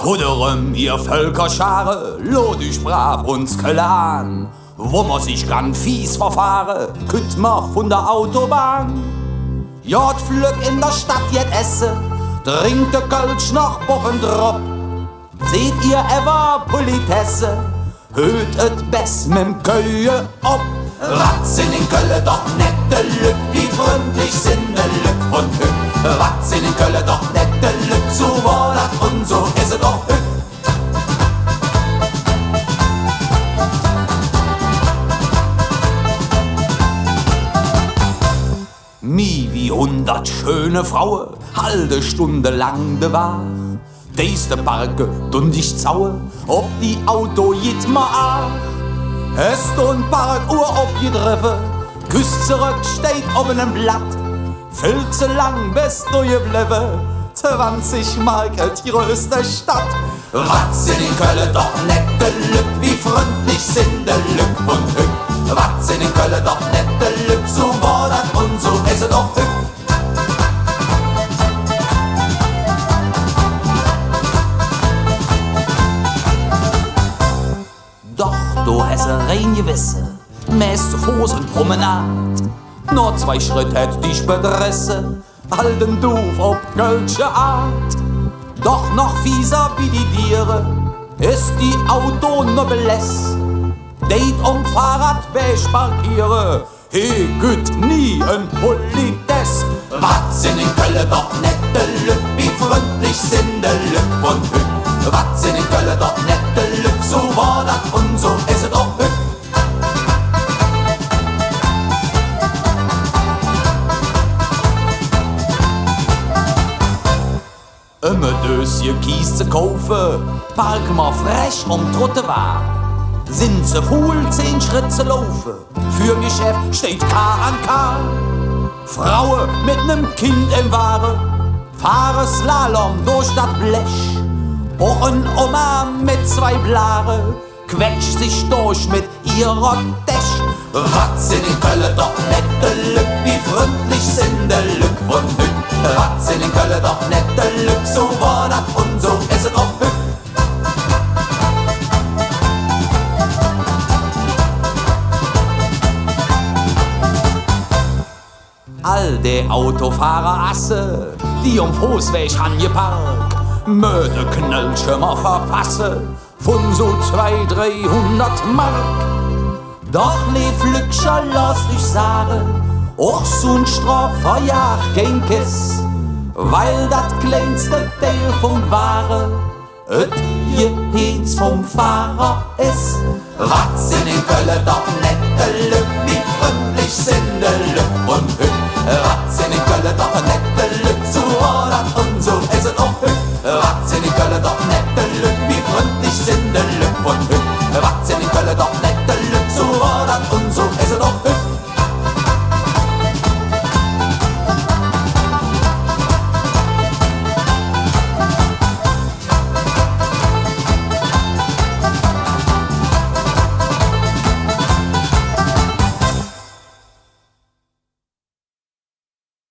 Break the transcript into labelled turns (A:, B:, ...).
A: Kudderem, ihr Völkerschare, lod ich brav uns Kölle an. Wo man sich ganz fies verfahre, kütt man von der Autobahn. Jod flück in der Stadt jet esse, trinkt de Kölsch noch Boffendrop. Seht ihr ever Politesse, hört et best mit'm Köje ob. Was sind in Kölle doch nette Lück, wie freundlich sind de Lück und Hück. Was sind in Kölle doch nette Lück, so war dat und so is es doch Hück. Mi wie 100 schöne Frauen, halbe Stunde lang de Wach. Deiste Parke und ich zaue, ob die Auto jit ma ach. Es und Parkuhr abgetreffen, küsst zurück, steht auf einem Blatt. Viel zu lang bist du geblieben, 20 Mark die größte Stadt. Was sind in Köln doch nette Lück, wie freundlich sind de Lück und Hück. Was sind in Köln doch nette Lück, so war dat und so ist es doch Hück. Doch, du hast rein gewisse, mäß zu Fuß und Promenad. Nur 2 Schritt hätt dich bedresse, alten Duf ob Kölsche Art. Doch noch fieser wie die Tiere ist die Autonoblesse. Date Fahrrad weg parkiere, he güt nie en Politesse. Was sind in Köln doch nette Lück, wie freundlich sind de Lück und Hück. Was sind in Köln doch nette Lück, so war dat und so is es doch Hück. Immer Döschen Kies zu kaufen, parken wir frech um Trottoir. Sind sie faul, 10 Schritt zu laufen, für Geschäft steht K&K. Frauen mit nem Kind im Ware, fahren Slalom durch das Blech. Auch ein Oma mit 2 Blare, quetscht sich durch mit ihrer Dech. Was sind in Köln doch nette Lück, wie freundlich sind de Lück und Hück. Was sind in Köln doch nette Lück, so war dat und so ist es auch Hück. All de Autofahrerasse, die Fußweg angeparkt, möde Knöllschimmer verpasse, von so 200-300 Mark. Doch ne Flückscher lass ich sagen, auch so'n Straffer jagt kein Kiss, weil dat kleinste Teil vom Ware et Geheens vom Fahrer is. Was sind in Köln doch nette Lück, wie freundlich sind de Lück und Hück.